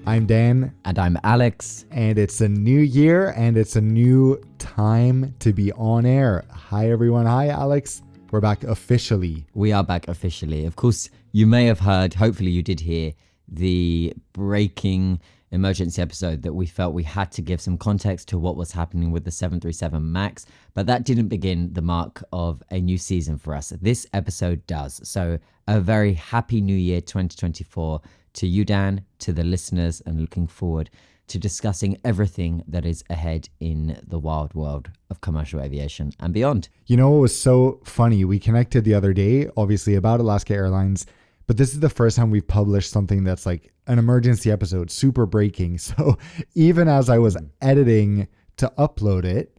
I'm Dan. And I'm Alex. And it's a new year and it's a new time to be on air. Hi, everyone. Hi, Alex. We're back officially. We are back officially. Of course, you may have heard, hopefully you did hear, the breaking emergency episode that we felt we had to give some context to what was happening with the 737 MAX. But that didn't begin the mark of a new season for us. This episode does. So a very happy new year 2024 to you, Dan, to the listeners, and looking forward to discussing everything that is ahead in the wild world of commercial aviation and beyond. You know what was so funny? We connected the other day, obviously, about Alaska Airlines, but this is the first time we've published something that's like an emergency episode, super breaking. So even as I was editing to upload it,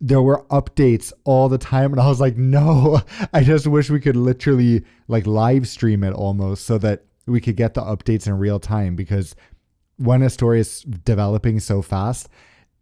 there were updates all the time. And I was like, no, I just wish we could literally like live stream it almost so that we could get the updates in real time, because when a story is developing so fast,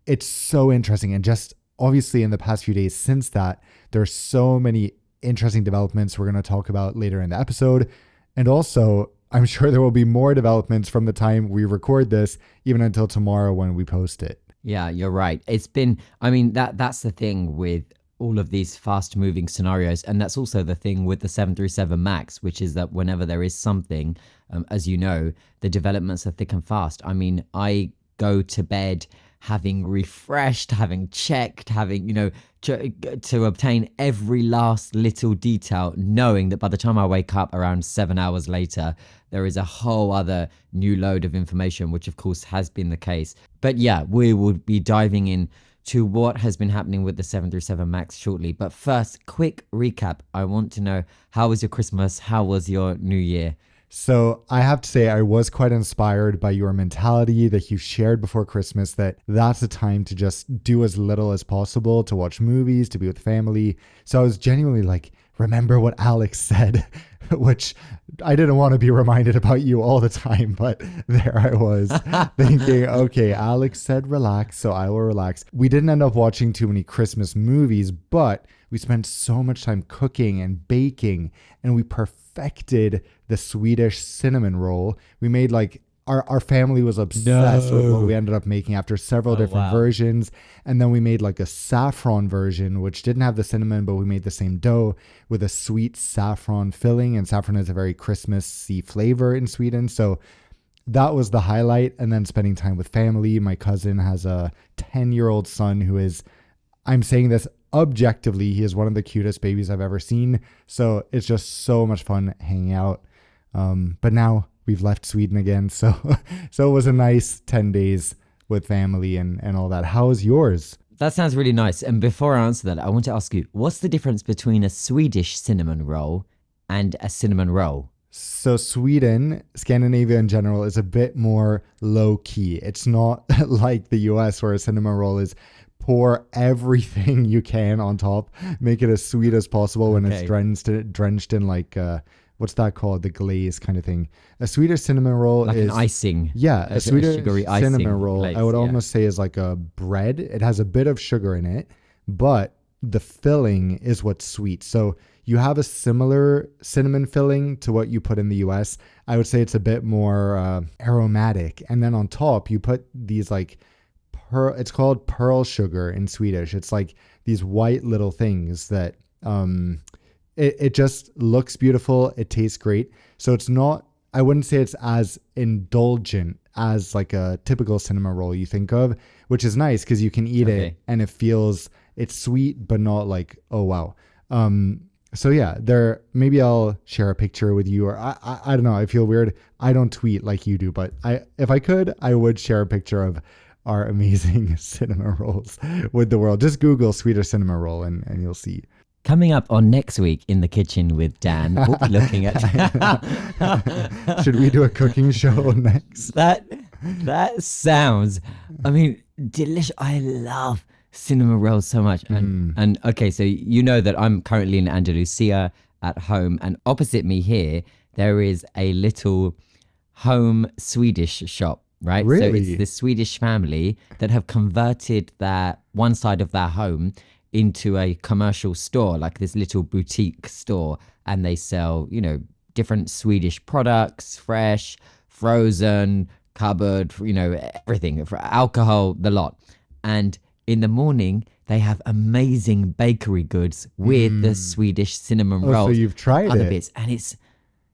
it's so interesting. And just obviously in the past few days since that, there's so many interesting developments we're going to talk about later in the episode. And also, I'm sure there will be more developments from the time we record this, even until tomorrow when we post it. Yeah, you're right. It's been, I mean, that's the thing with all of these fast moving scenarios. And that's also the thing with the 737 MAX, which is that whenever there is something, as you know, the developments are thick and fast. I mean, I go to bed having refreshed, having checked, having, to obtain every last little detail, knowing that by the time I wake up around 7 hours later, there is a whole other new load of information, which of course has been the case. But yeah, we will be diving in to what has been happening with the 737 MAX shortly. But first, quick recap. I want to know, how was your Christmas? How was your New Year? So I have to say I was quite inspired by your mentality that you shared before Christmas, that that's a time to just do as little as possible, to watch movies, to be with family. So I was genuinely like, remember what Alex said, which I didn't want to be reminded about you all the time, but there I was thinking, okay, Alex said relax, so I will relax. We didn't end up watching too many Christmas movies, but we spent so much time cooking and baking, and we perfected the Swedish cinnamon roll. We made like, our family was obsessed with what we ended up making after several different versions. And then we made like a saffron version, which didn't have the cinnamon, but we made the same dough with a sweet saffron filling. And saffron is a very Christmassy flavor in Sweden. So that was the highlight. And then spending time with family. My cousin has a 10-year-old son who is, I'm saying this objectively, he is one of the cutest babies I've ever seen. So it's just so much fun hanging out. But now we've left Sweden again. So it was a nice 10 days with family and all that. How was yours? That sounds really nice. And before I answer that, I want to ask you, what's the difference between a Swedish cinnamon roll and a cinnamon roll? So Sweden, Scandinavia in general, is a bit more low key. It's not like the US where a cinnamon roll is pour everything you can on top, make it as sweet as possible when it's drenched in like, what's that called? The glaze kind of thing. A Swedish cinnamon roll like is an icing. Yeah, a Swedish sugary cinnamon roll, glaze, I would almost say, is like a bread. It has a bit of sugar in it, but the filling is what's sweet. So you have a similar cinnamon filling to what you put in the US. I would say it's a bit more aromatic. And then on top, you put these like, it's called pearl sugar in Swedish. It's like these white little things that, it just looks beautiful. It tastes great. So it's not, I wouldn't say it's as indulgent as like a typical cinnamon roll you think of, which is nice because you can eat it and it's sweet, but not like, oh, wow. So yeah, maybe I'll share a picture with you, or I don't know. I feel weird. I don't tweet like you do, but if I could, I would share a picture of our amazing cinnamon rolls with the world. Just Google Swedish cinnamon roll and you'll see. Coming up on next week in the kitchen with Dan, we'll be looking at... Should we do a cooking show next? That sounds, I mean, delicious. I love cinnamon rolls so much. And okay, so you know that I'm currently in Andalusia at home, and opposite me here, there is a little home Swedish shop, right? Really? So it's this Swedish family that have converted one side of their home into a commercial store, like this little boutique store, and they sell, different Swedish products, fresh, frozen, cupboard, everything, for alcohol, the lot. And in the morning, they have amazing bakery goods with the Swedish cinnamon Oh, so rolls, you've tried other it. bits, and it's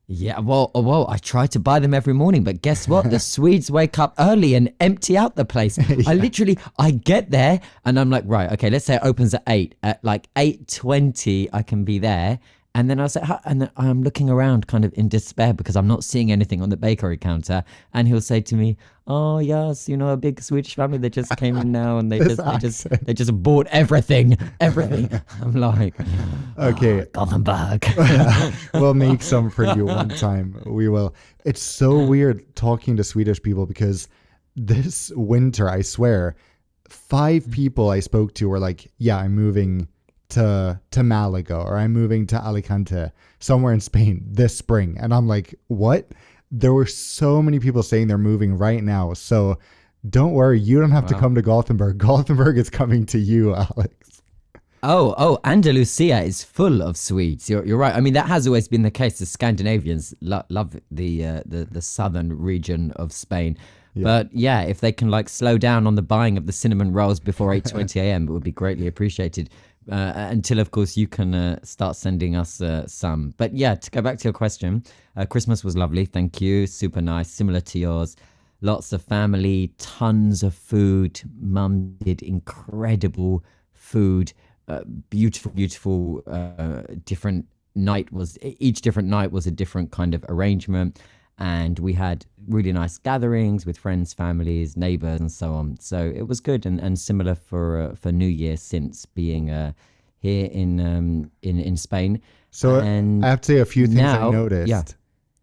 yeah. Well, I try to buy them every morning, but guess what? The Swedes wake up early and empty out the place. I get there and I'm like, right, okay, let's say it opens at 8. At like 8:20, I can be there. And then I was like, and then I'm looking around kind of in despair because I'm not seeing anything on the bakery counter. And he'll say to me, "Oh yes, a big Swedish family that just came in now, and they just bought everything." I'm like, Okay. Gothenburg. We'll make some for you one time. We will. It's so weird talking to Swedish people because this winter, I swear, 5 people I spoke to were like, yeah, I'm moving to Malaga, or I'm moving to Alicante, somewhere in Spain this spring. And I'm like, what? There were so many people saying they're moving right now. So don't worry, you don't have to come to Gothenburg. Gothenburg is coming to you, Alex. Oh, Andalusia is full of Swedes. You're right. I mean, that has always been the case. The Scandinavians love the southern region of Spain. Yeah. But yeah, if they can slow down on the buying of the cinnamon rolls before 8:20 a.m., it would be greatly appreciated. Until, of course, you can start sending us some. But yeah, to go back to your question, Christmas was lovely. Thank you. Super nice. Similar to yours. Lots of family, tons of food. Mum did incredible food. Beautiful different night was. Each different night was a different kind of arrangement. And we had really nice gatherings with friends, families, neighbors, and so on. So it was good and similar for New Year since being here in Spain. So and I have to say a few things now, I noticed. Yeah.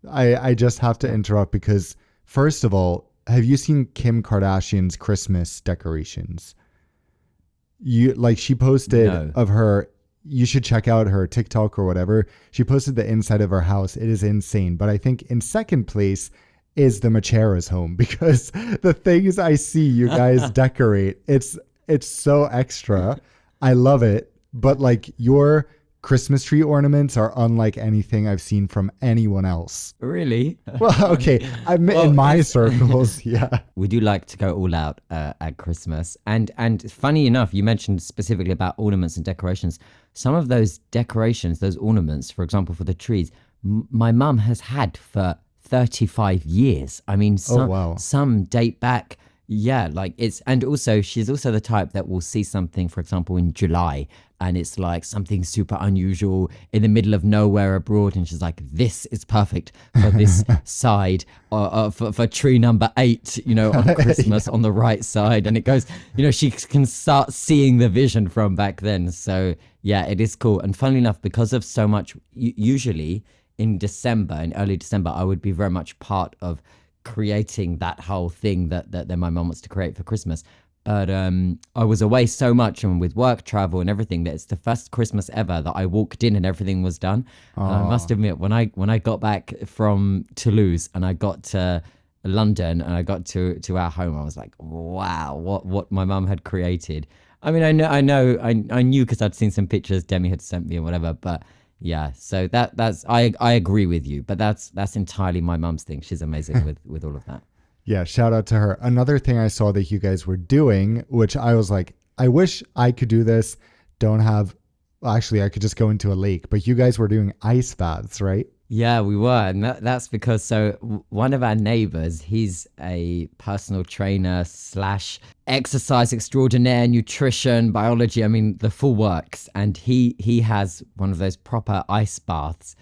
I just have to interrupt because, first of all, have you seen Kim Kardashian's Christmas decorations? She posted of her. You should check out her TikTok or whatever. She posted the inside of her house. It is insane. But I think in second place is the Macheras home, because the things I see you guys decorate, it's so extra. I love it. But your Christmas tree ornaments are unlike anything I've seen from anyone else. Really? Well, okay. In my circles, yeah. We do like to go all out at Christmas. And funny enough, you mentioned specifically about ornaments and decorations. Some of those decorations, those ornaments, for example, for the trees, my mum has had for 35 years. I mean, some date back. Yeah, and also she's also the type that will see something, for example, in July, and it's something super unusual in the middle of nowhere abroad, and she's like, this is perfect for this side, for tree number 8, on Christmas on the right side, and it goes, she can start seeing the vision from back then. So yeah, it is cool. And funnily enough, because of so much, usually in early December, I would be very much part of creating that whole thing that my mum wants to create for Christmas. But I was away so much and with work travel and everything that it's the first Christmas ever that I walked in and everything was done. And I must admit, when I got back from Toulouse and I got to London and I got to our home, I was like, wow, what my mum had created. I mean, I knew because I'd seen some pictures Demi had sent me or whatever, but yeah, so that's I agree with you, but that's entirely my mum's thing. She's amazing with all of that. Yeah, shout out to her. Another thing I saw that you guys were doing, which I was like, I wish I could do this. Actually, I could just go into a lake, but you guys were doing ice baths, right? Yeah, we were. And that's because one of our neighbors, he's a personal trainer / exercise extraordinaire, nutrition, biology. I mean, the full works. And he has one of those proper ice baths.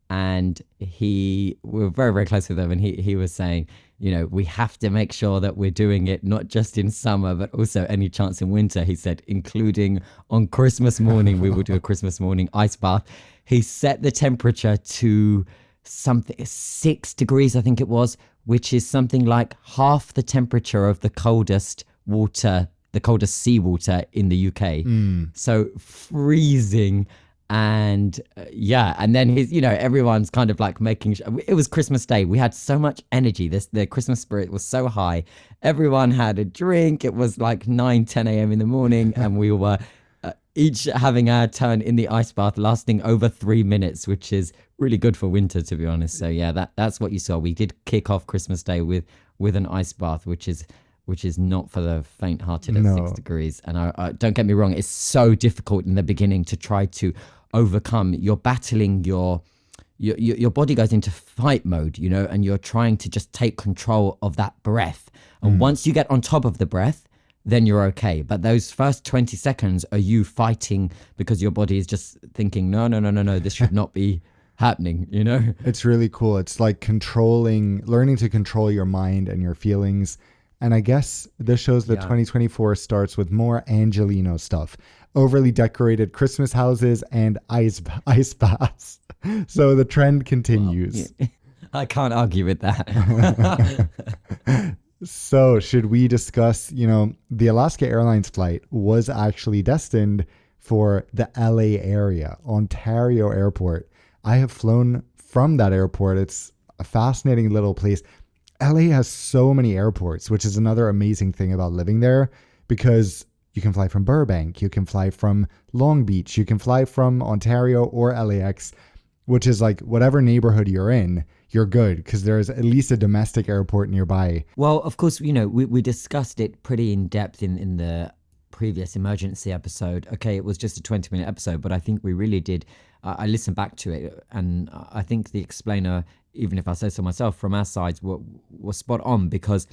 And we're very, very close with him. And he was saying, we have to make sure that we're doing it not just in summer, but also any chance in winter. He said, including on Christmas morning, we will do a Christmas morning ice bath. He set the temperature to something 6 degrees, I think it was, which is something like half the temperature of the coldest seawater in the UK. So freezing. And and then everyone's kind of making sure. It was Christmas Day. We had so much energy. The Christmas spirit was so high. Everyone had a drink. It was 9, 10 a.m. in the morning, and we were each having our turn in the ice bath lasting over 3 minutes, which is really good for winter, to be honest. So yeah, that's what you saw. We did kick off Christmas Day with an ice bath, which is not for the faint-hearted at No. 6 degrees. And I don't get me wrong, it's so difficult in the beginning to try to overcome. You're battling your body goes into fight mode, and you're trying to just take control of that breath. And once you get on top of the breath, then you're okay. But those first 20 seconds are you fighting because your body is just thinking, no, this should not be happening, It's really cool. It's like learning to control your mind and your feelings. And I guess this shows that 2024 starts with more Angelino stuff, overly decorated Christmas houses and ice baths. So the trend continues. Well, I can't argue with that. So should we discuss, the Alaska Airlines flight was actually destined for the LA area, Ontario Airport. I have flown from that airport. It's a fascinating little place. LA has so many airports, which is another amazing thing about living there, because you can fly from Burbank, you can fly from Long Beach, you can fly from Ontario or LAX, which is like whatever neighborhood you're in, you're good because there's at least a domestic airport nearby. Well, of course, we discussed it pretty in depth in the previous emergency episode. Okay, it was just a 20-minute episode, but I think we really did. I listened back to it, and I think the explainer, even if I say so myself, from our sides, was spot on, because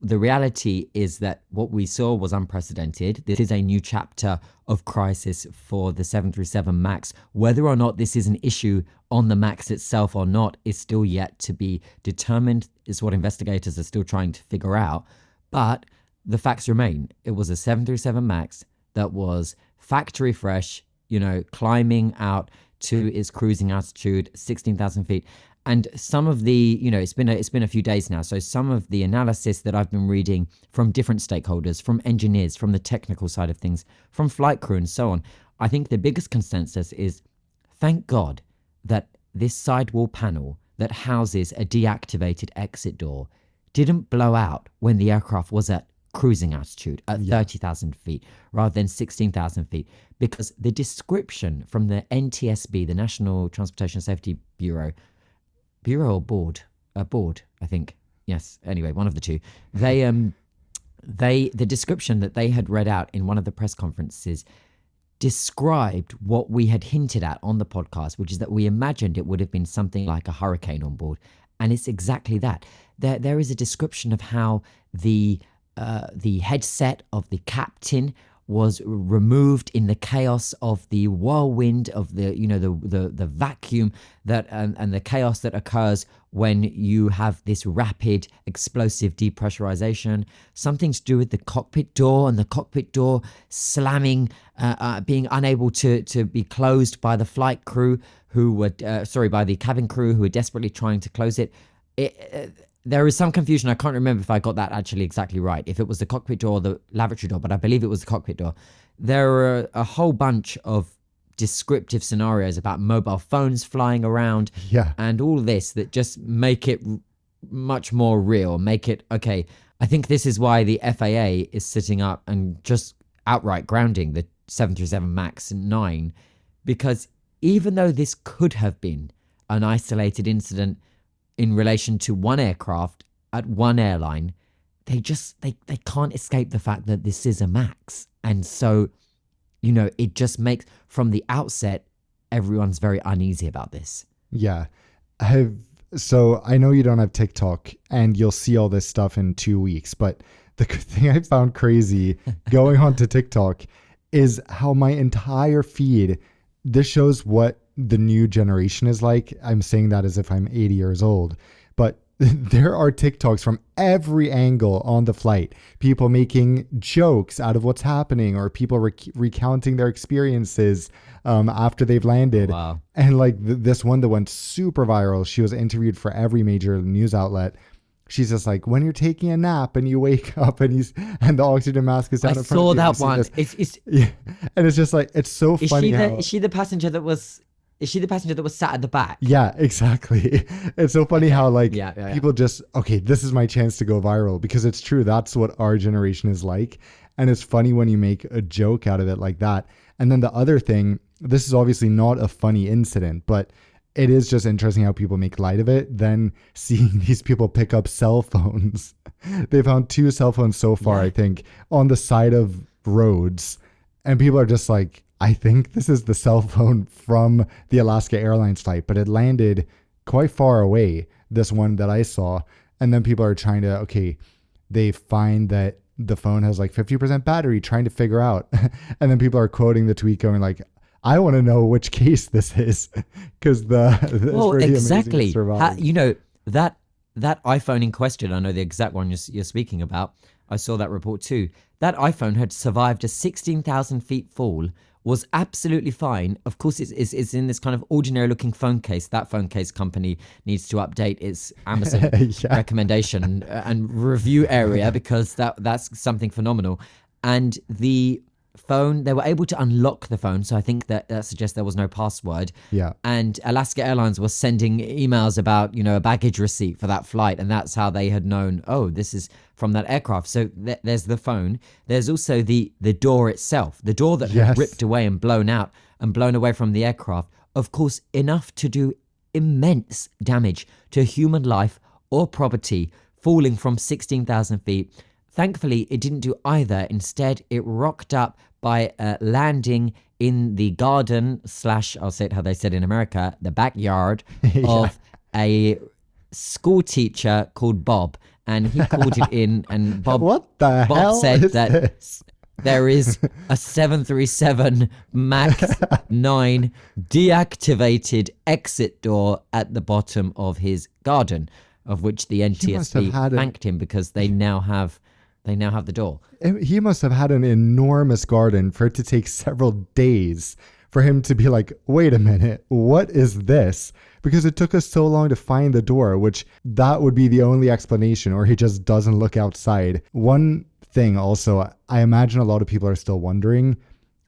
the reality is that what we saw was unprecedented. This is a new chapter of crisis for the 737 MAX. Whether or not this is an issue on the MAX itself or not is still yet to be determined. Is what investigators are still trying to figure out. But the facts remain. It was a 737 MAX that was factory fresh, climbing out to its cruising altitude, 16,000 feet. And some of the, it's been a few days now. So some of the analysis that I've been reading from different stakeholders, from engineers, from the technical side of things, from flight crew and so on, I think the biggest consensus is, thank God that this sidewall panel that houses a deactivated exit door didn't blow out when the aircraft was at cruising altitude at 30,000 feet rather than 16,000 feet. Because the description from the NTSB, the National Transportation Safety Bureau or board, I think. Yes. Anyway, one of the two. The description that they had read out in one of the press conferences described what we had hinted at on the podcast, which is that we imagined it would have been something like a hurricane on board. And it's exactly that. There is a description of how the headset of the captain was removed in the chaos of the whirlwind of the vacuum that and the chaos that occurs when you have this rapid explosive depressurization. Something to do with the cockpit door, and the cockpit door slamming, being unable to be closed by the flight crew who were by the cabin crew who were desperately trying to close it. There is some confusion. I can't remember if I got that actually exactly right, if it was the cockpit door or the lavatory door, but I believe it was the cockpit door. There are a whole bunch of descriptive scenarios about mobile phones flying around and all this that just make it much more real, make it, okay, I think this is why the FAA is sitting up and just outright grounding the 737 MAX 9, because even though this could have been an isolated incident in relation to one aircraft at one airline, they can't escape the fact that this is a MAX. And so, it just makes, from the outset, everyone's very uneasy about this. Yeah. So I know you don't have TikTok and you'll see all this stuff in 2 weeks, but the thing I found crazy going onto TikTok is how my entire feed, this shows what the new generation is like. I'm saying that as if I'm 80 years old, but there are TikToks from every angle on the flight, people making jokes out of what's happening, or people recounting their experiences after they've landed. Wow. And like this one that went super viral, she was interviewed for every major news outlet. She's just like, when you're taking a nap and you wake up and the oxygen mask is down in front of you. I saw that one. Yeah. And it's just like, it's so funny. Is she the passenger that was sat at the back? Yeah, exactly. It's so funny how people just, okay, this is my chance to go viral, because it's true. That's what our generation is like. And it's funny when you make a joke out of it like that. And then the other thing, this is obviously not a funny incident, but it is just interesting how people make light of it. Then seeing these people pick up cell phones. They found 2 cell phones so far, I think, on the side of roads. And people are just like, I think this is the cell phone from the Alaska Airlines flight, but it landed quite far away, this one that I saw. And then people are trying to, okay, they find that the phone has like 50% battery, trying to figure out. And then people are quoting the tweet going like, I want to know which case this is, because well, pretty exactly. amazing That iPhone in question, I know the exact one you're speaking about. I saw that report too. That iPhone had survived a 16,000 feet fall, was absolutely fine. Of course, it's in this kind of ordinary looking phone case. That phone case company needs to update its Amazon recommendation and review area, because that's something phenomenal. And the phone, they were able to unlock the phone, so I think that suggests there was no password. And Alaska Airlines was sending emails about a baggage receipt for that flight, and that's how they had known, oh, this is from that aircraft. So there's the phone. There's also the door itself, the door that had ripped away and blown out and blown away from the aircraft, of course enough to do immense damage to human life or property, falling from 16,000 feet. Thankfully, it didn't do either. Instead, it rocked up by landing in the garden / I'll say it how they said in America, the backyard of a school teacher called Bob. And he called it in, and Bob said that there is a 737 MAX 9 deactivated exit door at the bottom of his garden, of which the NTSB thanked him because they now have the door. He must have had an enormous garden for it to take several days for him to be like, wait a minute, what is this? Because it took us so long to find the door, which that would be the only explanation, or he just doesn't look outside. One thing also, I imagine a lot of people are still wondering,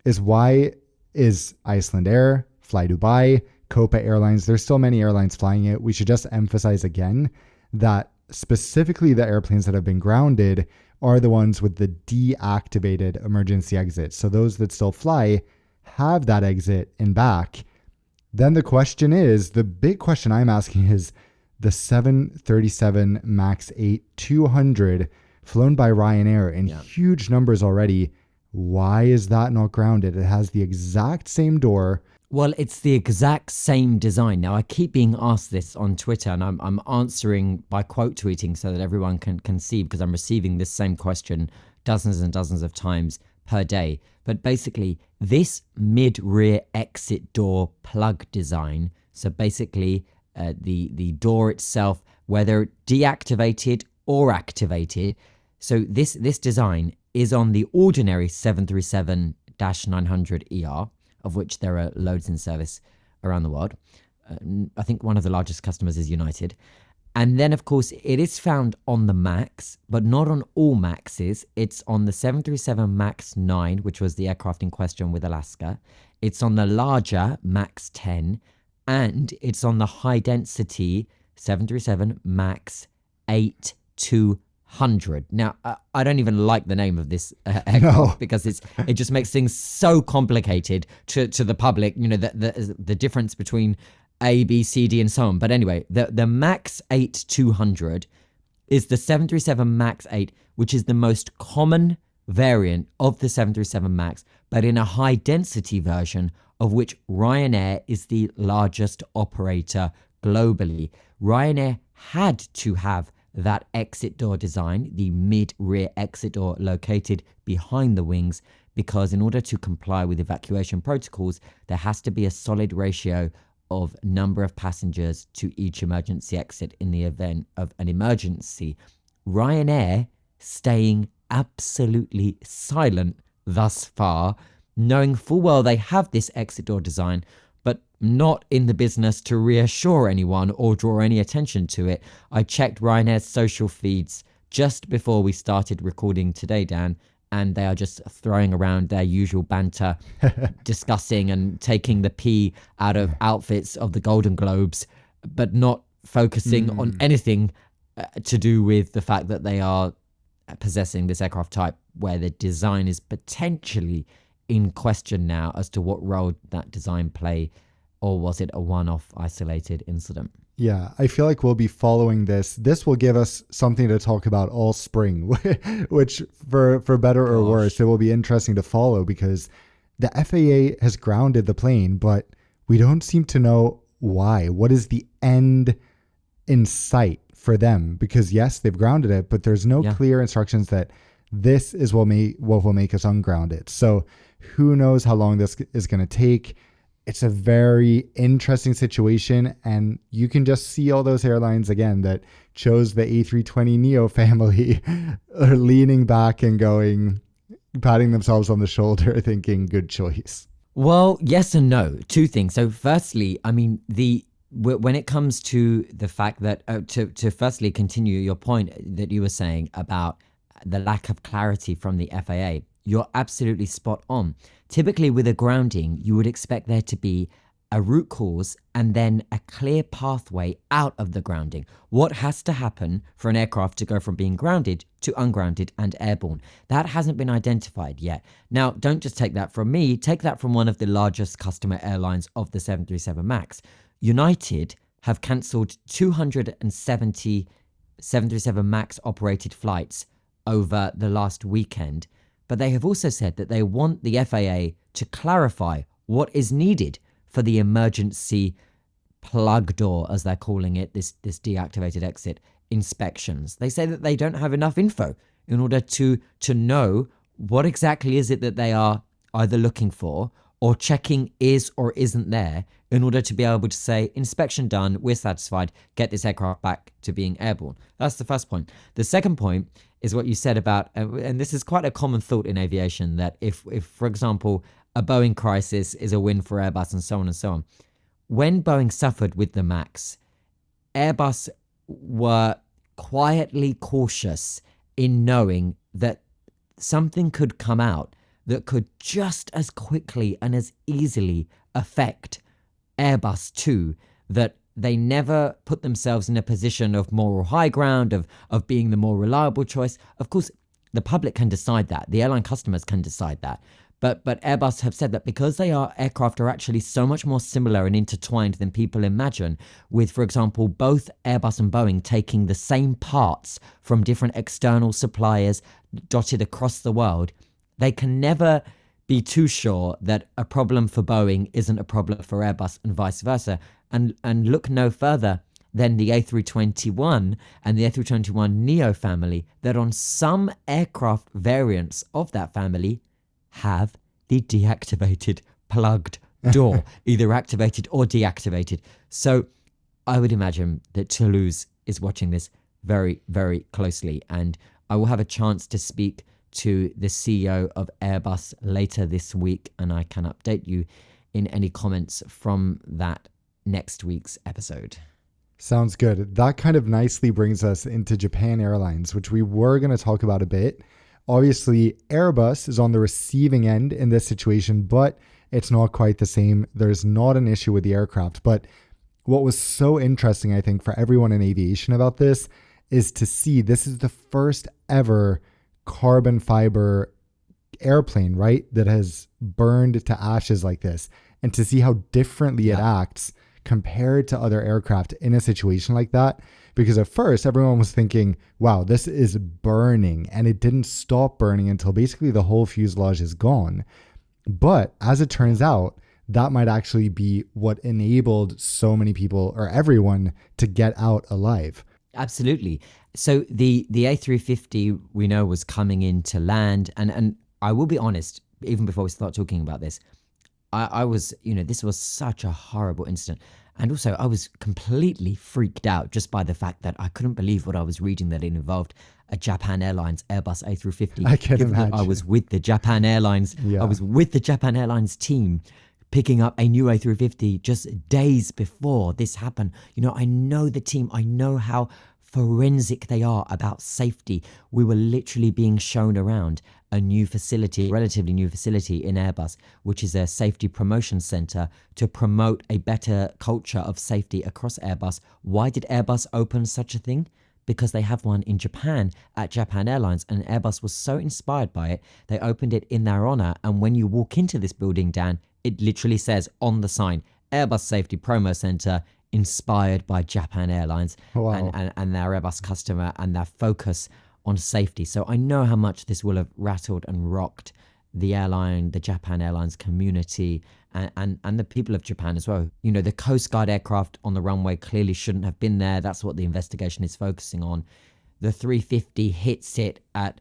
is why is Iceland Air, Fly Dubai, Copa Airlines, there's so many airlines flying it. We should just emphasize again that specifically the airplanes that have been grounded are the ones with the deactivated emergency exit. So those that still fly have that exit in back. Then the question is, the big question I'm asking is, the 737 MAX 8-200 flown by Ryanair in huge numbers already, why is that not grounded? It has the exact same door. Well, it's the exact same design. Now, I keep being asked this on Twitter, and I'm answering by quote tweeting so that everyone can see, because I'm receiving this same question dozens and dozens of times per day. But basically, this mid-rear exit door plug design, so basically the door itself, whether deactivated or activated, so this design is on the ordinary 737-900ER, of which there are loads in service around the world. I think one of the largest customers is United. And then, of course, it is found on the MAX, but not on all MAXes. It's on the 737 MAX 9, which was the aircraft in question with Alaska. It's on the larger MAX 10, and it's on the high-density 737 MAX 8-200. Now, I don't even like the name of this aircraft because it just makes things so complicated to the public. The difference between A, B, C, D, and so on. But anyway, the MAX 8-200 is the 737 MAX 8, which is the most common variant of the 737 MAX, but in a high-density version of which Ryanair is the largest operator globally. Ryanair had to have that exit door design, the mid-rear exit door located behind the wings, because in order to comply with evacuation protocols, there has to be a solid ratio of number of passengers to each emergency exit in the event of an emergency. Ryanair staying absolutely silent thus far, knowing full well they have this exit door design, but not in the business to reassure anyone or draw any attention to it. I checked Ryanair's social feeds just before we started recording today, Dan, and they are just throwing around their usual banter, discussing and taking the pee out of outfits of the Golden Globes, but not focusing on anything to do with the fact that they are possessing this aircraft type where the design is potentially in question now as to what role that design play, or was it a one-off isolated incident? Yeah, I feel like we'll be following this. This will give us something to talk about all spring, which for better or worse, it will be interesting to follow because the FAA has grounded the plane, but we don't seem to know why. What is the end in sight for them? Because yes, they've grounded it, but there's no clear instructions that this is what will make us unground it. So who knows how long this is going to take. It's a very interesting situation, and you can just see all those airlines again that chose the A320neo family are leaning back and patting themselves on the shoulder thinking good choice. Well, yes and no. Two things. So firstly, I mean, when it comes to the fact that to firstly continue your point that you were saying about the lack of clarity from the FAA, you're absolutely spot on. Typically with a grounding, you would expect there to be a root cause and then a clear pathway out of the grounding. What has to happen for an aircraft to go from being grounded to ungrounded and airborne? That hasn't been identified yet. Now, don't just take that from me, take that from one of the largest customer airlines of the 737 MAX. United have cancelled 270 737 MAX operated flights over the last weekend, but they have also said that they want the FAA to clarify what is needed for the emergency plug door, as they're calling it, this deactivated exit inspections. They say that they don't have enough info in order to know what exactly is it that they are either looking for or checking is or isn't there in order to be able to say, inspection done, we're satisfied, get this aircraft back to being airborne. That's the first point. The second point is what you said about, and this is quite a common thought in aviation, that if for example, a Boeing crisis is a win for Airbus and so on and so on. When Boeing suffered with the MAX, Airbus were quietly cautious in knowing that something could come out that could just as quickly and as easily affect Airbus too, that they never put themselves in a position of moral high ground, of being the more reliable choice. Of course, the public can decide that. The airline customers can decide that. But Airbus have said that because aircraft are actually so much more similar and intertwined than people imagine, with, for example, both Airbus and Boeing taking the same parts from different external suppliers dotted across the world, they can never be too sure that a problem for Boeing isn't a problem for Airbus and vice versa. And look no further than the A321 and the A321neo family, that on some aircraft variants of that family have the deactivated plugged door, either activated or deactivated. So I would imagine that Toulouse is watching this very, very closely, and I will have a chance to speak to the CEO of Airbus later this week, and I can update you in any comments from that next week's episode. Sounds good. That kind of nicely brings us into Japan Airlines, which we were going to talk about a bit. Obviously, Airbus is on the receiving end in this situation, but it's not quite the same. There's not an issue with the aircraft. But what was so interesting, I think, for everyone in aviation about this is to see this is the first ever carbon fiber airplane, right, that has burned to ashes like this, and to see how differently it acts compared to other aircraft in a situation like that. Because at first everyone was thinking, wow, this is burning, and it didn't stop burning until basically the whole fuselage is gone. But as it turns out, that might actually be what enabled so many people, or everyone, to get out alive. Absolutely. So the A350 we know was coming in to land, and I will be honest, even before we start talking about this, I was, this was such a horrible incident. And also I was completely freaked out just by the fact that I couldn't believe what I was reading, that it involved a Japan Airlines Airbus A350. I can imagine. I was with the Japan Airlines. I was with the Japan Airlines team picking up a new A350 just days before this happened. I know the team. I know how forensic they are about safety. We were literally being shown around a new facility, relatively new facility in Airbus, which is a safety promotion center to promote a better culture of safety across Airbus. Why did Airbus open such a thing? because they have one in Japan at Japan Airlines, and Airbus was so inspired by it, they opened it in their honor. And when you walk into this building, Dan, it literally says on the sign, Airbus Safety Promo Center, inspired by Japan Airlines Wow. and their Airbus customer and their focus on safety. So I know how much this will have rattled and rocked the airline, the Japan Airlines community, and the people of Japan as well. You know, the Coast Guard aircraft on the runway clearly shouldn't have been there. That's what the investigation is focusing on. The 350 hits it at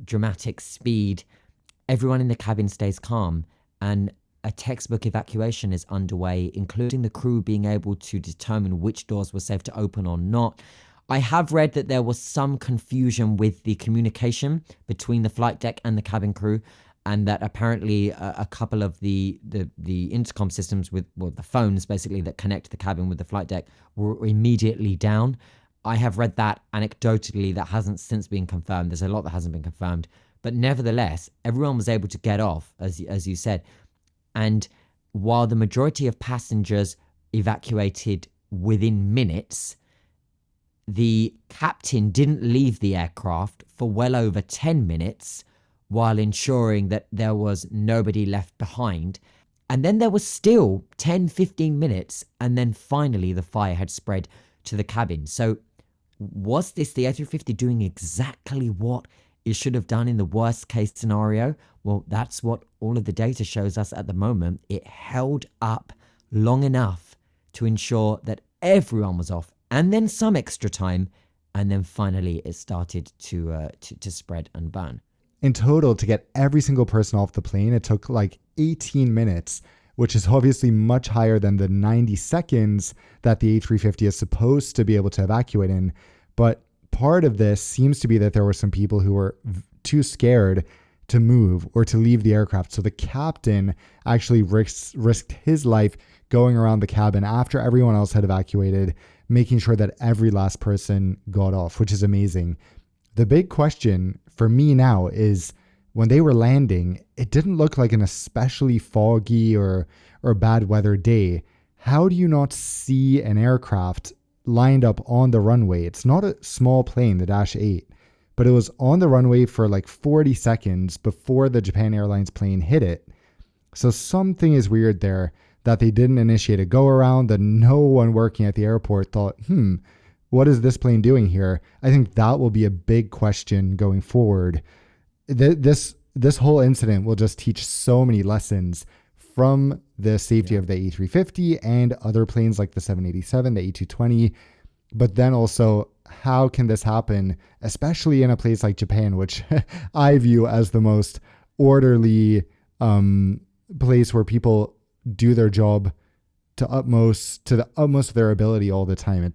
dramatic speed. Everyone in the cabin stays calm, and a textbook evacuation is underway, including the crew being able to determine which doors were safe to open or not. I have read that there was some confusion with the communication between the flight deck and the cabin crew, and that apparently a couple of the intercom systems with the phones basically that connect the cabin with the flight deck were immediately down. I have read that anecdotally. That hasn't since been confirmed. There's a lot that hasn't been confirmed, but nevertheless, everyone was able to get off, as you said. And while the majority of passengers evacuated within minutes, the captain didn't leave the aircraft for well over 10 minutes while ensuring that there was nobody left behind. And then there was still 10, 15 minutes, and then finally the fire had spread to the cabin. So was this the A350 doing exactly what it should have done in the worst case scenario? Well, that's what all of the data shows us at the moment. It held up long enough to ensure that everyone was off, and then some extra time, and then finally it started to spread and burn. In total, to get every single person off the plane, it took like 18 minutes, which is obviously much higher than the 90 seconds that the A350 is supposed to be able to evacuate in. But part of this seems to be that there were some people who were too scared to move or to leave the aircraft. So the captain actually risked his life going around the cabin after everyone else had evacuated, making sure that every last person got off, which is amazing. The big question for me now is, when they were landing, it didn't look like an especially foggy or bad weather day. How do you not see an aircraft lined up on the runway? It's not a small plane, the Dash 8, but it was on the runway for like 40 seconds before the Japan Airlines plane hit it. So something is weird there, that they didn't initiate a go around, that no one working at the airport thought, what is this plane doing here? I think that will be a big question going forward. This whole incident will just teach so many lessons from the safety of the A350 and other planes like the 787, the A220. But then also, how can this happen, especially in a place like Japan, which I view as the most orderly place where people do their job to the utmost of their ability all the time.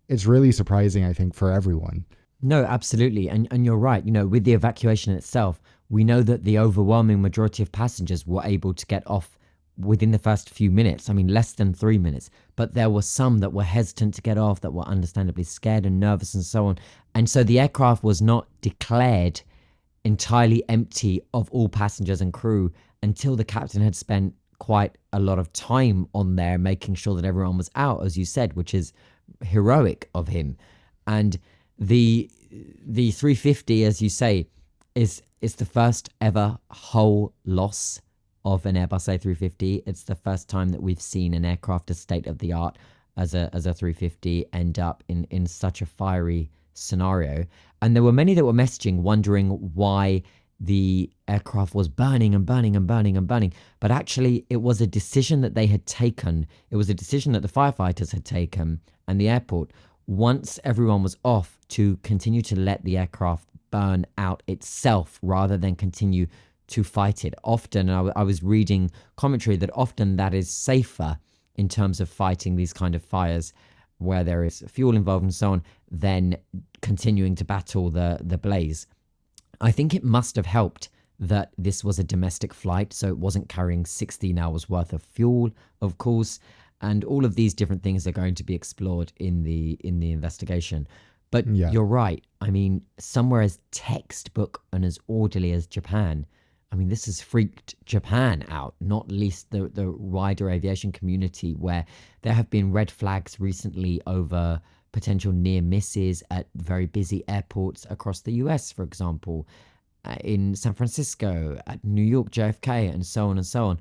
It's really surprising, I think, for everyone. No, absolutely. And you're right. You know, with the evacuation itself, we know that the overwhelming majority of passengers were able to get off within the first few minutes. I mean, less than 3 minutes. But there were some that were hesitant to get off, that were understandably scared and nervous and so on. And so the aircraft was not declared entirely empty of all passengers and crew until the captain had spent quite a lot of time on there making sure that everyone was out, as you said, which is heroic of him. And the 350, as you say, is the first ever whole loss of an Airbus A350. It's the first time that we've seen an aircraft as state of the art as a 350 end up in such a fiery scenario. And there were many that were messaging, wondering why the aircraft was burning and burning and burning and burning. But actually, it was a decision that they had taken. It was a decision that the firefighters had taken and the airport, once everyone was off, to continue to let the aircraft burn out itself rather than continue to fight it. Often, I was reading commentary that often that is safer in terms of fighting these kind of fires where there is fuel involved and so on, than continuing to battle the blaze. I think it must have helped that this was a domestic flight, so it wasn't carrying 16 hours worth of fuel, of course, and all of these different things are going to be explored in the investigation. But You're right. I mean, somewhere as textbook and as orderly as Japan, I mean, this has freaked Japan out, not least the wider aviation community, where there have been red flags recently over potential near misses at very busy airports across the US, for example, in San Francisco, at New York JFK, and so on and so on.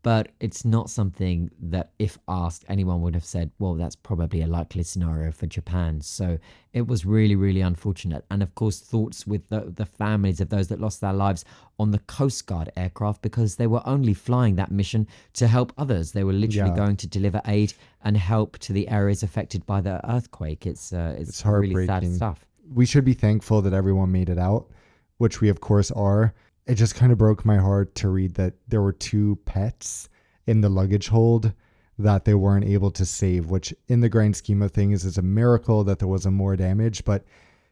But it's not something that, if asked, anyone would have said, well, that's probably a likely scenario for Japan. So it was really, really unfortunate. And of course, thoughts with the families of those that lost their lives on the Coast Guard aircraft, because they were only flying that mission to help others. They were literally Yeah, going to deliver aid and help to the areas affected by the earthquake. it's It's really sad heartbreaking. stuff. We should be thankful that everyone made it out, which we of course are. It just kind of broke my heart to read that there were two pets in the luggage hold that they weren't able to save, which in the grand scheme of things is a miracle that there wasn't more damage. But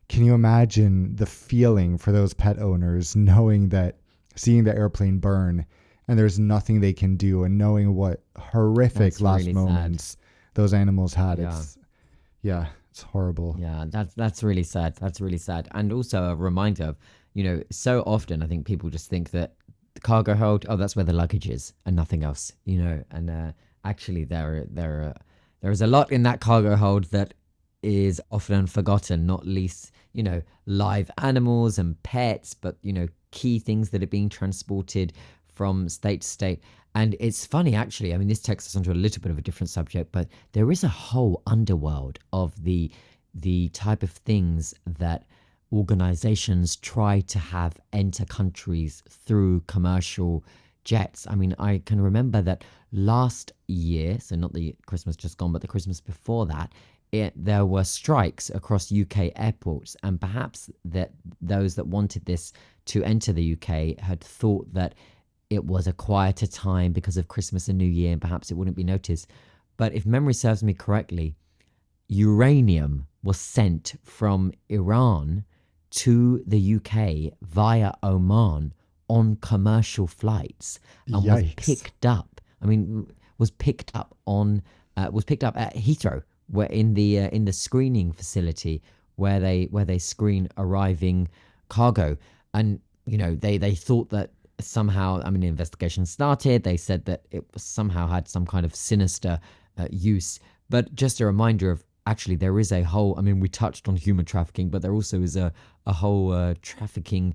can you imagine the feeling for those pet owners knowing that, seeing the airplane burn and there's nothing they can do, and knowing what horrific That's last really sad. moments those animals had? Yeah. Yeah, it's horrible. Yeah, that's really sad. That's really sad. And also a reminder of, so often I think people just think that the cargo hold, oh, that's where the luggage is and nothing else, and actually there is a lot in that cargo hold that is often forgotten, not least, live animals and pets, but, key things that are being transported from state to state. And it's funny, actually. I mean, this takes us onto a little bit of a different subject, but there is a whole underworld of the type of things that organizations try to have enter countries through commercial jets. I mean, I can remember that last year, so not the Christmas just gone, but the Christmas before that, there were strikes across UK airports, and perhaps that those that wanted this to enter the UK had thought that it was a quieter time because of Christmas and New Year, and perhaps it wouldn't be noticed. But if memory serves me correctly, uranium was sent from Iran to the UK via Oman on commercial flights, and was Yikes. picked up. I mean, was picked up at Heathrow, where in the screening facility where they screen arriving cargo. And they thought that somehow, I mean, the investigation started. They said that it somehow had some kind of sinister use. But just a reminder of, actually, there is a whole, I mean, we touched on human trafficking, but there also is a whole trafficking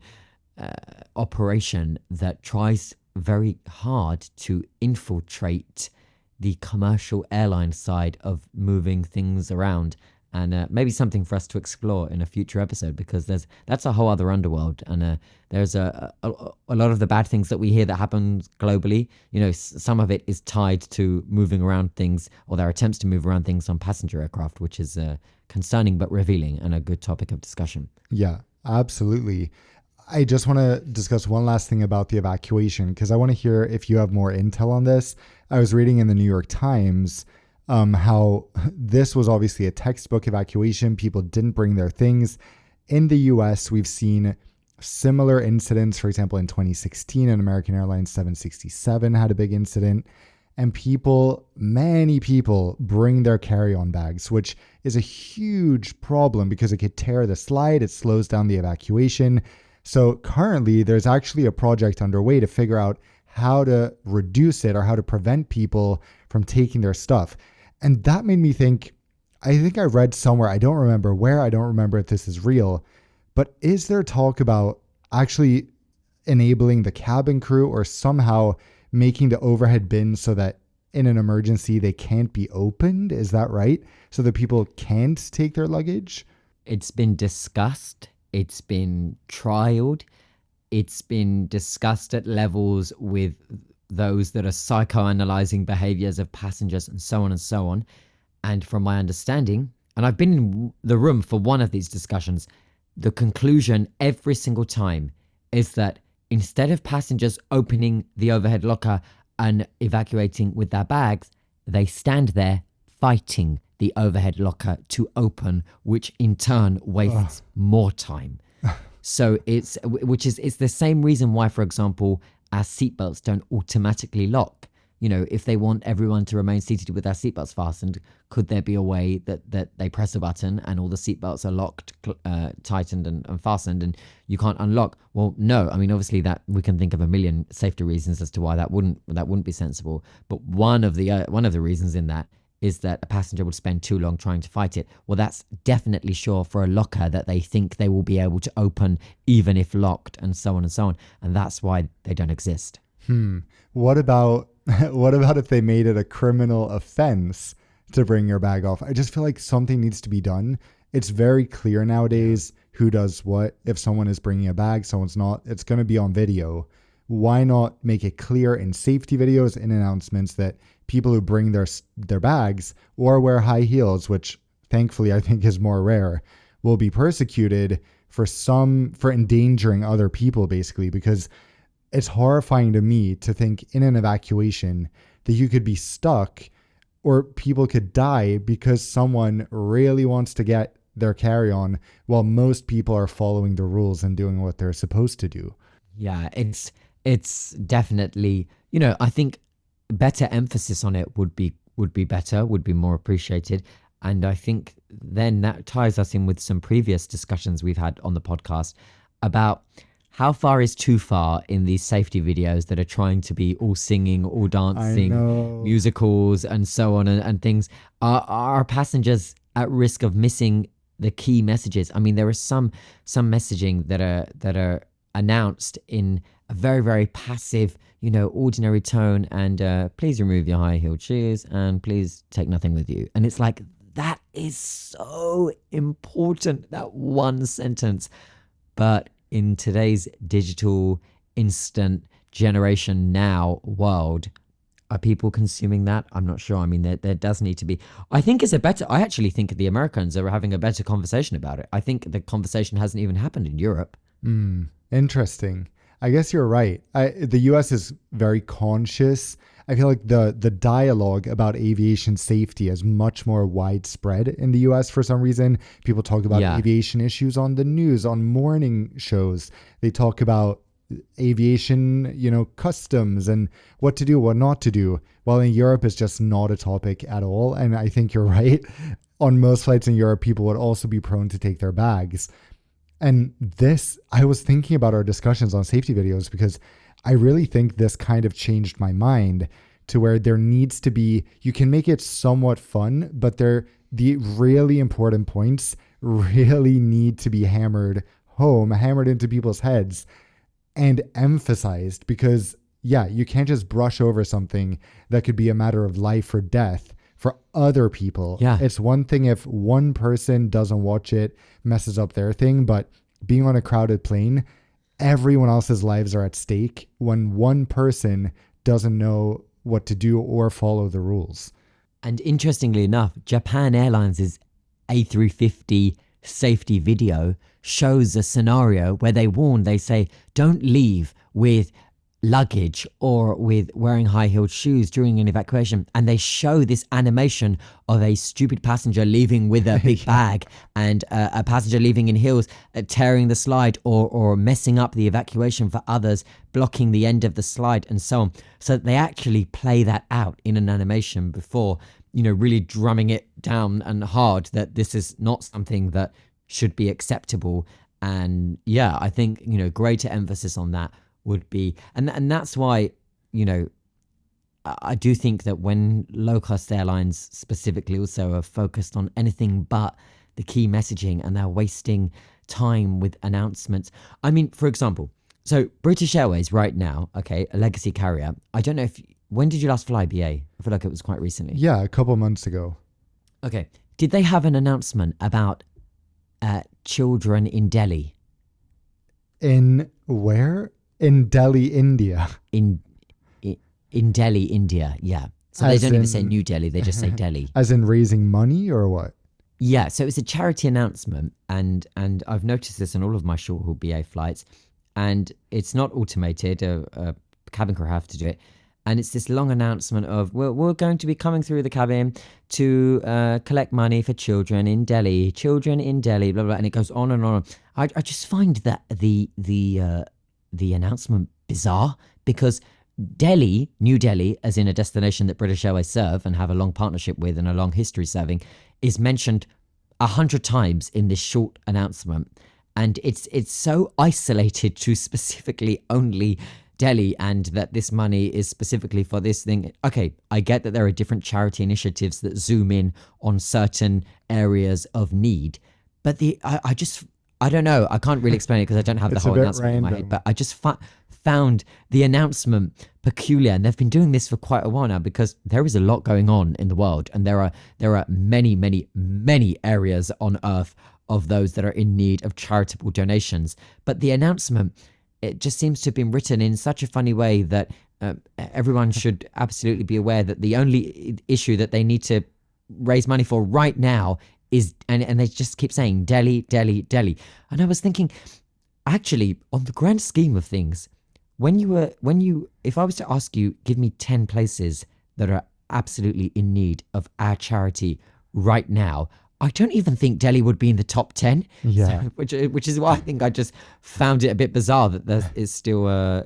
operation that tries very hard to infiltrate the commercial airline side of moving things around. And maybe something for us to explore in a future episode, because that's a whole other underworld. And there's a lot of the bad things that we hear that happen globally. Some of it is tied to moving around things, or their attempts to move around things on passenger aircraft, which is concerning but revealing, and a good topic of discussion. Yeah, absolutely. I just want to discuss one last thing about the evacuation, because I want to hear if you have more intel on this. I was reading in the New York Times how this was obviously a textbook evacuation. People didn't bring their things. In the US, we've seen similar incidents. For example, in 2016, an American Airlines 767 had a big incident. And many people bring their carry-on bags, which is a huge problem because it could tear the slide. It slows down the evacuation. So currently, there's actually a project underway to figure out how to reduce it, or how to prevent people from taking their stuff. And that made me think, I think I read somewhere, I don't remember where, I don't remember if this is real, but is there talk about actually enabling the cabin crew, or somehow making the overhead bins so that in an emergency they can't be opened? Is that right? So that people can't take their luggage? It's been discussed. It's been trialed. It's been discussed at levels with those that are psychoanalyzing behaviors of passengers, and so on and so on. And from my understanding, and I've been in the room for one of these discussions, the conclusion every single time is that instead of passengers opening the overhead locker and evacuating with their bags, they stand there fighting the overhead locker to open, which in turn wastes more time. So it's the same reason why, for example, our seatbelts don't automatically lock. If they want everyone to remain seated with their seatbelts fastened, could there be a way that they press a button and all the seatbelts are locked, tightened and fastened, and you can't unlock? Well, no. I mean, obviously that we can think of a million safety reasons as to why that wouldn't be sensible. But one of the reasons in that is that a passenger would spend too long trying to fight it. Well, that's definitely sure for a locker that they think they will be able to open even if locked, and so on and so on. And that's why they don't exist. What about what about if they made it a criminal offense to bring your bag off? I just feel like something needs to be done. It's very clear nowadays who does what. If someone is bringing a bag, someone's not, it's going to be on video. Why not make it clear in safety videos and announcements that people who bring their bags or wear high heels, which thankfully I think is more rare, will be persecuted for endangering other people, basically, because it's horrifying to me to think in an evacuation that you could be stuck or people could die because someone really wants to get their carry-on while most people are following the rules and doing what they're supposed to do. Yeah, it's definitely, I think better emphasis on it would be better, would be more appreciated. And I think then that ties us in with some previous discussions we've had on the podcast about how far is too far in these safety videos that are trying to be all singing, all dancing, musicals and so on and things. Are passengers at risk of missing the key messages? I mean, there is some messaging that are announced in a very, very passive, ordinary tone, and please remove your high-heeled shoes and please take nothing with you. And it's like, that is so important, that one sentence. But in today's digital, instant generation now world, are people consuming that? I'm not sure. I mean, there does need to be. I actually think the Americans are having a better conversation about it. I think the conversation hasn't even happened in Europe. Interesting. I guess you're right. The US is very conscious. I feel like the dialogue about aviation safety is much more widespread in the US for some reason. People talk about aviation issues on the news, on morning shows. They talk about aviation, customs and what to do, what not to do. While in Europe, it's just not a topic at all. And I think you're right. On most flights in Europe, people would also be prone to take their bags. And I was thinking about our discussions on safety videos because I really think this kind of changed my mind to where there needs to be, you can make it somewhat fun, but the really important points really need to be hammered into people's heads and emphasized, because you can't just brush over something that could be a matter of life or death for other people. It's one thing if one person doesn't watch it, messes up their thing, but being on a crowded plane, everyone else's lives are at stake when one person doesn't know what to do or follow the rules. And interestingly enough, Japan Airlines' A350 safety video shows a scenario where they say, don't leave with luggage or with wearing high-heeled shoes during an evacuation. And they show this animation of a stupid passenger leaving with a big bag and a passenger leaving in heels, tearing the slide or messing up the evacuation for others, blocking the end of the slide and so on. So they actually play that out in an animation before, really drumming it down and hard that this is not something that should be acceptable. And I think, greater emphasis on that would be, and that's why, I do think that when low-cost airlines specifically also are focused on anything but the key messaging and they're wasting time with announcements. I mean, for example, so British Airways right now, okay, a legacy carrier. I don't know when did you last fly BA? I feel like it was quite recently. Yeah, a couple months ago. Okay. Did they have an announcement about children in Delhi? In where? In Delhi, India. In Delhi, India, yeah. So they don't even say New Delhi, they just say Delhi. As in raising money or what? Yeah, so it's a charity announcement, and I've noticed this on all of my short-haul BA flights, and it's not automated, a cabin crew have to do it, and it's this long announcement of, we're going to be coming through the cabin to collect money for children in Delhi, blah, blah, and it goes on and on. I just find that the announcement bizarre, because Delhi, New Delhi, as in a destination that British Airways serve and have a long partnership with and a long history serving, is mentioned 100 times in this short announcement. And it's so isolated to specifically only Delhi and that this money is specifically for this thing. Okay, I get that there are different charity initiatives that zoom in on certain areas of need, but I don't know. I can't really explain it because I don't have the It's a whole bit announcement in my head, random. but I just found the announcement peculiar, and they've been doing this for quite a while now because there is a lot going on in the world, and there are many, many, many areas on Earth of those that are in need of charitable donations. But the announcement, it just seems to have been written in such a funny way that everyone should absolutely be aware that the only issue that they need to raise money for right now is, and they just keep saying Delhi, Delhi, Delhi. And I was thinking, actually, on the grand scheme of things, if I was to ask you, give me 10 places that are absolutely in need of our charity right now, I don't even think Delhi would be in the top 10. Yeah. So, which is why I think I just found it a bit bizarre that there is still I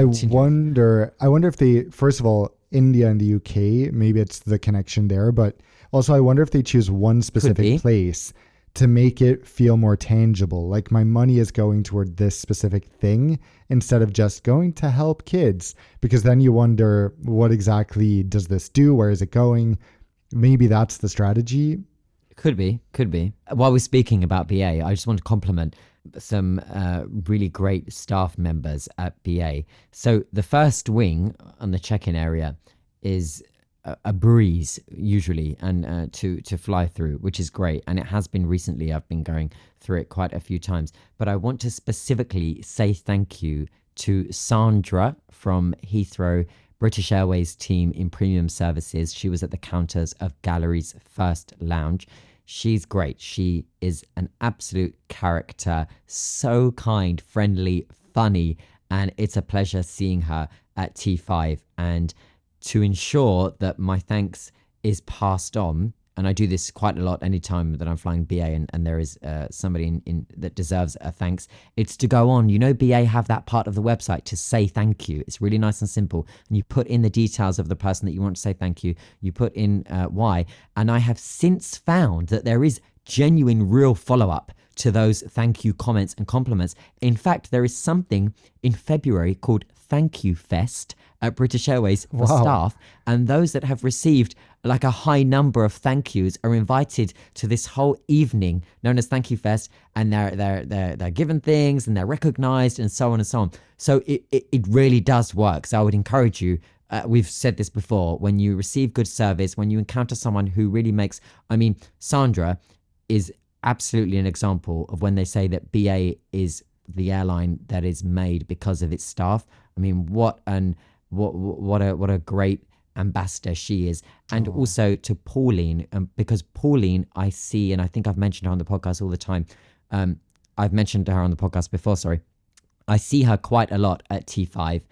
continuing. wonder if they, first of all, India and the UK, maybe it's the connection there, but also I wonder if they choose one specific be. place to make it feel more tangible. Like my money is going toward this specific thing instead of just going to help kids, because then you wonder, what exactly does this do? Where is it going? Maybe that's the strategy. Could be. While we're speaking about BA, I just want to compliment some really great staff members at BA. So the first wing on the check-in area is a breeze usually, and to fly through, which is great. And it has been recently. I've been going through it quite a few times. But I want to specifically say thank you to Sandra from Heathrow, British Airways team in premium services. She was at the counters of Gallery's first lounge. She's great. She is an absolute character, so kind, friendly, funny, and it's a pleasure seeing her at T5. And to ensure that my thanks is passed on, and I do this quite a lot anytime that I'm flying BA and there is somebody in that deserves a thanks, it's to go on. You know, BA have that part of the website to say thank you. It's really nice and simple. And you put in the details of the person that you want to say thank you. You put in why. And I have since found that there is genuine, real follow-up to those thank you comments and compliments. In fact, there is something in February called Thank You Fest at British Airways for staff, and those that have received like a high number of thank yous are invited to this whole evening known as Thank You Fest, and they're given things and they're recognized and so on and so on. So it really does work. So I would encourage you. We've said this before, when you receive good service, when you encounter someone who really makes, I mean, Sandra is absolutely an example of when they say that BA is the airline that is made because of its staff. I mean, what a great ambassador she is. And also to Pauline, because Pauline, I see, and I think I've mentioned her on the podcast all the time. I've mentioned her on the podcast before, sorry. I see her quite a lot at T5,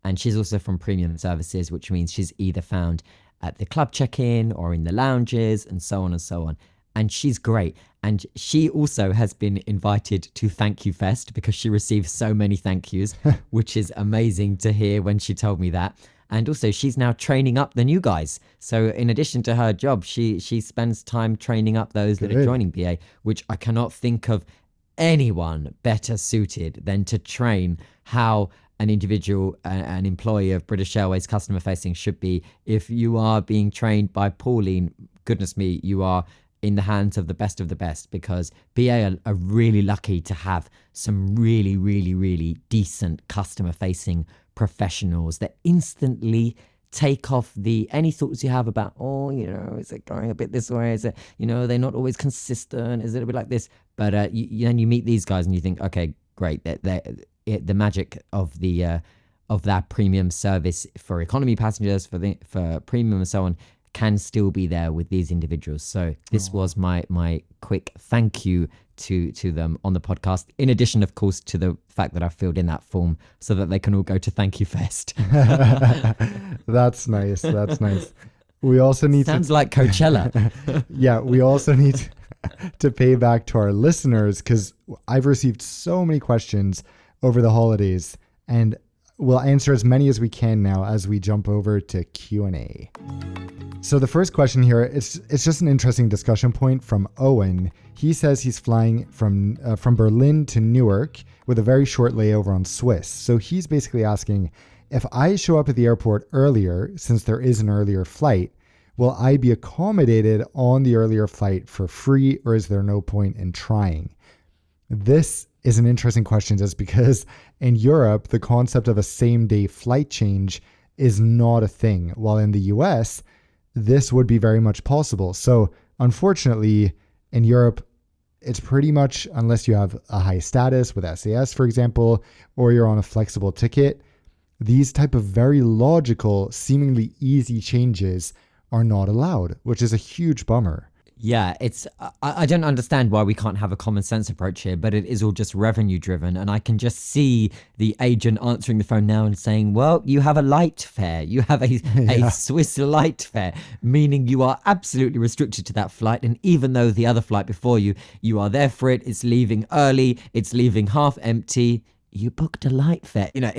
and she's also from premium services, which means she's either found at the club check-in or in the lounges and so on and so on. And she's great. And she also has been invited to Thank You Fest because she received so many thank yous, which is amazing to hear when she told me that. And also she's now training up the new guys. So in addition to her job, she spends time training up those that are joining BA, which I cannot think of anyone better suited than to train how an individual, an employee of British Airways customer facing should be. If you are being trained by Pauline, goodness me, you are in the hands of the best, because BA are really lucky to have some really, really, really decent customer facing professionals that instantly take off any thoughts you have about, is it going a bit this way? Is it, they're not always consistent? Is it a bit like this? But then you meet these guys and you think, okay, great. The magic of that premium service for economy passengers, for premium and so on, can still be there with these individuals. So this was my quick thank you to them on the podcast, in addition, of course, to the fact that I filled in that form so that they can all go to Thank You Fest. That's nice. We also need Sounds like Coachella. Yeah, we also need to pay back to our listeners, because I've received so many questions over the holidays, and we'll answer as many as we can now as we jump over to Q&A. So the first question here, it's just an interesting discussion point from Owen. He says he's flying from Berlin to Newark with a very short layover on Swiss. So he's basically asking, if I show up at the airport earlier, since there is an earlier flight, will I be accommodated on the earlier flight for free, or is there no point in trying? This is an interesting question just because in Europe, the concept of a same-day flight change is not a thing, while in the US, this would be very much possible. So unfortunately, in Europe, it's pretty much, unless you have a high status with SAS, for example, or you're on a flexible ticket, these type of very logical, seemingly easy changes are not allowed, which is a huge bummer. Yeah, I don't understand why we can't have a common sense approach here, but it is all just revenue driven. And I can just see the agent answering the phone now and saying, well, you have a light fare. You have a Swiss light fare, meaning you are absolutely restricted to that flight. And even though the other flight before you, you are there for it, it's leaving early, it's leaving half empty, you booked a light fare. You know,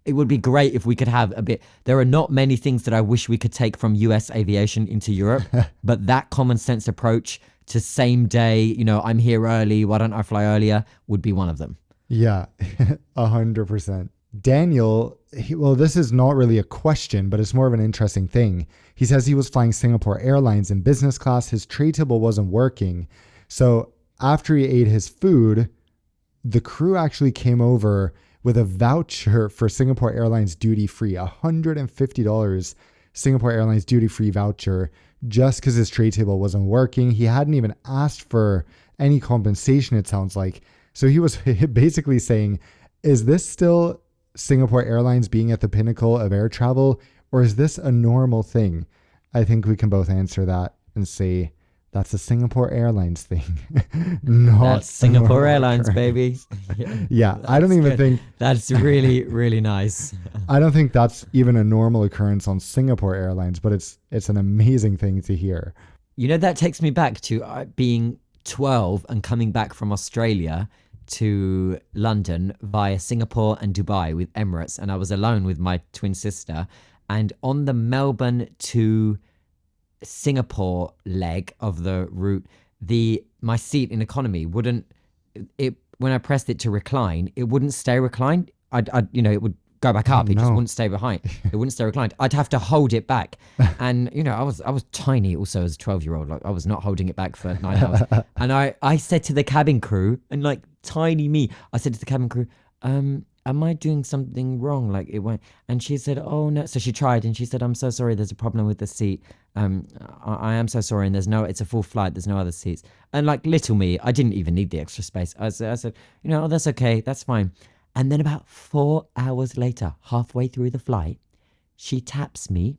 it would be great if we could have a bit. There are not many things that I wish we could take from US aviation into Europe, but that common sense approach to same day, you know, I'm here early, why don't I fly earlier, would be one of them. Yeah, 100%. Daniel, well, this is not really a question, but it's more of an interesting thing. He says he was flying Singapore Airlines in business class. His tray table wasn't working. So after he ate his food, the crew actually came over with a voucher for Singapore Airlines duty-free, $150 Singapore Airlines duty-free voucher, just because his tray table wasn't working. He hadn't even asked for any compensation, it sounds like. So he was basically saying, is this still Singapore Airlines being at the pinnacle of air travel, or is this a normal thing? I think we can both answer that and say, that's a Singapore Airlines thing. That's Singapore Airlines, baby. Yeah, I don't even think... That's really, really nice. I don't think that's even a normal occurrence on Singapore Airlines, but it's an amazing thing to hear. You know, that takes me back to being 12 and coming back from Australia to London via Singapore and Dubai with Emirates. And I was alone with my twin sister. And on the Melbourne to Singapore leg of the route, my seat in economy wouldn't, when I pressed it to recline, it wouldn't stay reclined. It would go back up. It just wouldn't stay behind. It wouldn't stay reclined. I'd have to hold it back. And, you know, I was tiny also as a 12-year-old. Like, I was not holding it back for 9 hours. And I said to the cabin crew, and like tiny me, I said to the cabin crew, am I doing something wrong? Like it went, and she said, oh no. So she tried and she said, I'm so sorry. There's a problem with the seat. I am so sorry. And it's a full flight. There's no other seats. And like little me, I didn't even need the extra space. I said, you know, oh, that's okay. That's fine. And then about 4 hours later, halfway through the flight, she taps me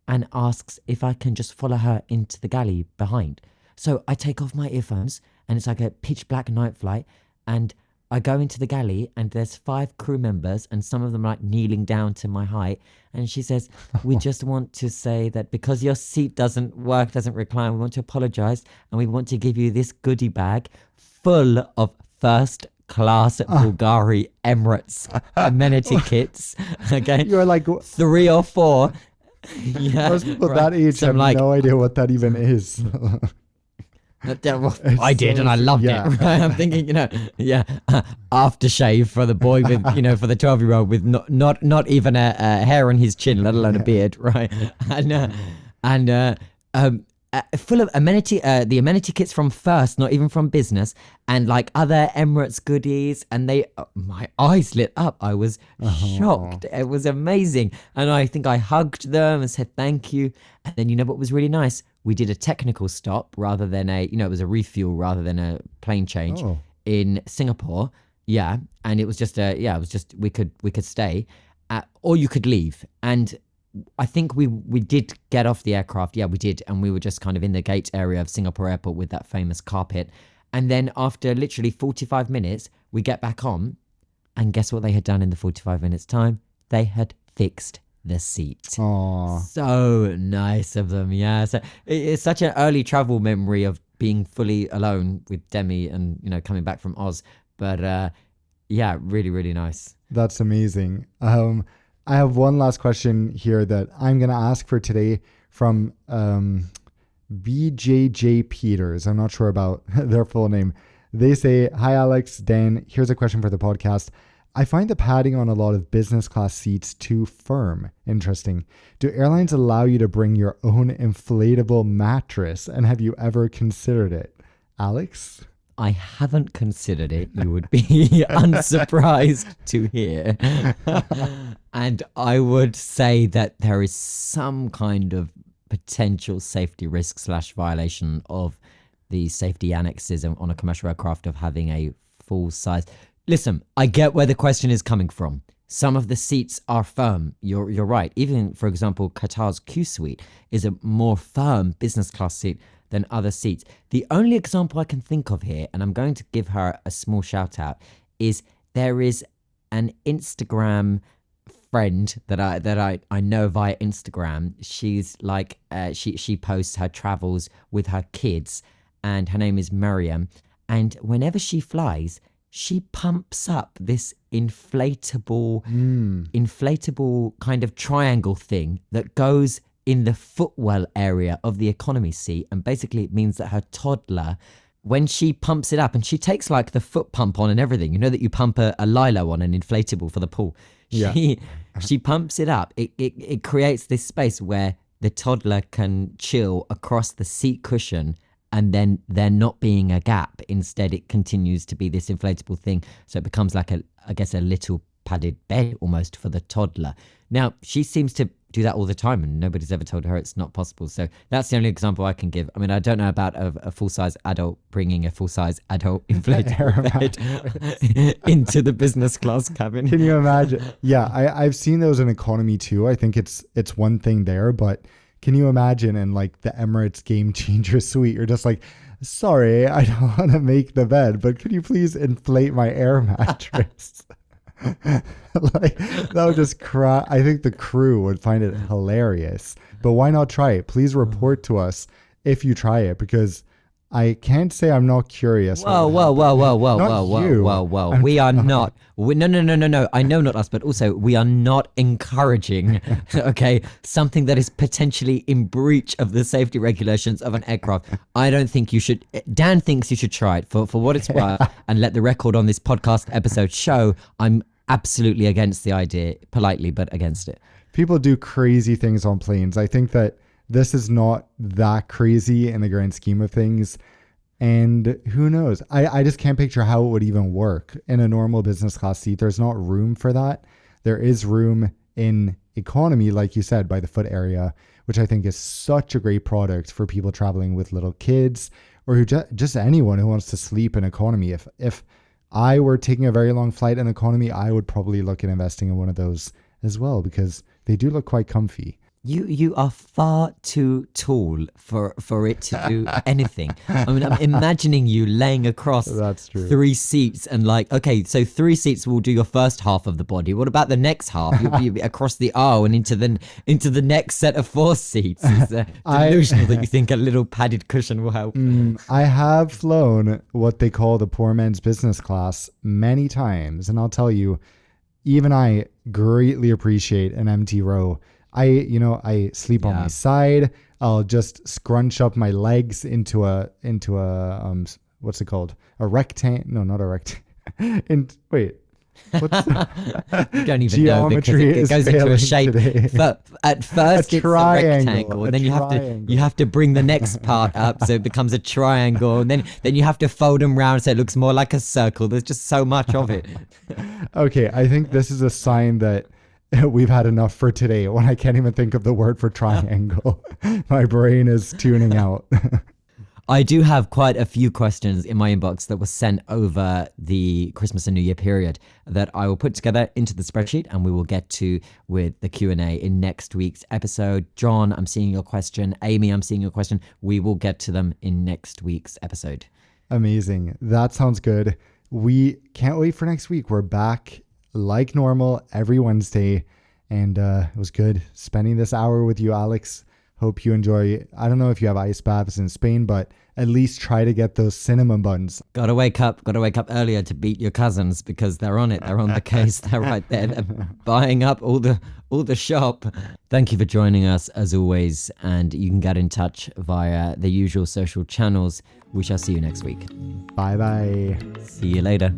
and asks if I can just follow her into the galley behind. So I take off my earphones and it's like a pitch black night flight. And I go into the galley and there's 5 crew members and some of them like kneeling down to my height. And she says, we just want to say that because your seat doesn't work, doesn't recline, we want to apologize. And we want to give you this goodie bag full of first class Bulgari Emirates amenity kits. Okay. You're like 3 or 4. Yeah. Most people that age have no idea what that even is. I did, and I loved it. Right? I'm thinking, you know, aftershave for the boy with, you know, for the 12-year-old with not even a hair on his chin, let alone a beard, right? And full of the amenity kits from First, not even from Business, and like other Emirates goodies, and my eyes lit up. I was shocked. It was amazing, and I think I hugged them and said thank you. And then, you know what was really nice? We did a technical stop rather than it was a refuel rather than a plane change in Singapore. Yeah, and it was just we could stay, or you could leave. And I think we did get off the aircraft. Yeah, we did, and we were just kind of in the gate area of Singapore Airport with that famous carpet. And then after literally 45 minutes, we get back on, and guess what they had done in the 45 minutes time? They had fixed the seat. Aww. So nice of them. Yeah, so it's such an early travel memory of being fully alone with Demi and, you know, coming back from Oz. But Yeah, really, really nice. That's amazing. I have one last question here that I'm going to ask for today from BJJ Peters. I'm not sure about their full name. They say, "Hi, Alex, Dan. Here's a question for the podcast. I find the padding on a lot of business class seats too firm. Interesting. Do airlines allow you to bring your own inflatable mattress? And have you ever considered it?" Alex? I haven't considered it. You would be unsurprised to hear. And I would say that there is some kind of potential safety risk / violation of the safety annexes on a commercial aircraft of having a full size. Listen, I get where the question is coming from. Some of the seats are firm. You're right. Even, for example, Qatar's Q Suite is a more firm business class seat than other seats. The only example I can think of here, and I'm going to give her a small shout out, is there is an Instagram friend that I know via Instagram. She's like she posts her travels with her kids, and her name is Miriam. And whenever she flies, she pumps up this inflatable kind of triangle thing that goes in the footwell area of the economy seat. And basically it means that her toddler, when she pumps it up, and she takes like the foot pump on and everything, you know that you pump a Lilo on an inflatable for the pool. Yeah. She pumps it up. It creates this space where the toddler can chill across the seat cushion, and then there not being a gap. Instead, it continues to be this inflatable thing. So it becomes like a little padded bed almost for the toddler. Now, she seems to do that all the time, and nobody's ever told her it's not possible. So that's the only example I can give. I mean, I don't know about a full-size adult bringing a full-size adult inflatable bed into the business class cabin. Can you imagine? Yeah, I've seen those in economy too. I think it's one thing there, but can you imagine in like the Emirates Game Changer suite, you're just like, "Sorry, I don't want to make the bed, but could you please inflate my air mattress?" Like, that would just cry. I think the crew would find it hilarious. But why not try it? Please report to us if you try it, because I can't say I'm not curious. Whoa. We are not. No. I know not us, but also we are not encouraging, okay, something that is potentially in breach of the safety regulations of an aircraft. I don't think you should. Dan thinks you should try it for what it's worth, and let the record on this podcast episode show I'm absolutely against the idea, politely, but against it. People do crazy things on planes. I think that this is not that crazy in the grand scheme of things. And who knows? I just can't picture how it would even work in a normal business class seat. There's not room for that. There is room in economy, like you said, by the foot area, which I think is such a great product for people traveling with little kids, or who just anyone who wants to sleep in economy. If I were taking a very long flight in economy, I would probably look at investing in one of those as well, because they do look quite comfy. You are far too tall for it to do anything. I mean, I'm imagining you laying across That's true. 3 seats and like, okay, so 3 seats will do your first half of the body. What about the next half? You'll be across the aisle and into the next set of 4 seats. It's delusional that you think a little padded cushion will help. I have flown what they call the poor man's business class many times, and I'll tell you, even I greatly appreciate an empty row. I sleep on my side. I'll just scrunch up my legs into a what's it called? A rectangle? No, not a rectangle. Wait. What's You don't even know, because it goes into a shape. At first it's a rectangle, and then you have to bring the next part up so it becomes a triangle, and then you have to fold them round so it looks more like a circle. There's just so much of it. Okay, I think this is a sign that we've had enough for today. When I can't even think of the word for triangle, my brain is tuning out. I do have quite a few questions in my inbox that were sent over the Christmas and New Year period that I will put together into the spreadsheet, and we will get to with the Q&A in next week's episode. John, I'm seeing your question. Amy, I'm seeing your question. We will get to them in next week's episode. Amazing. That sounds good. We can't wait for next week. We're back like normal every Wednesday, and it was good spending this hour with you, Alex. Hope you enjoy. I don't know if you have ice baths in Spain, but at least try to get those cinnamon buns. Gotta wake up earlier to beat your cousins because they're on it. They're on the case. They're right there. They're buying up all the shop. Thank you for joining us as always. And you can get in touch via the usual social channels. We shall see you next week. Bye bye. See you later.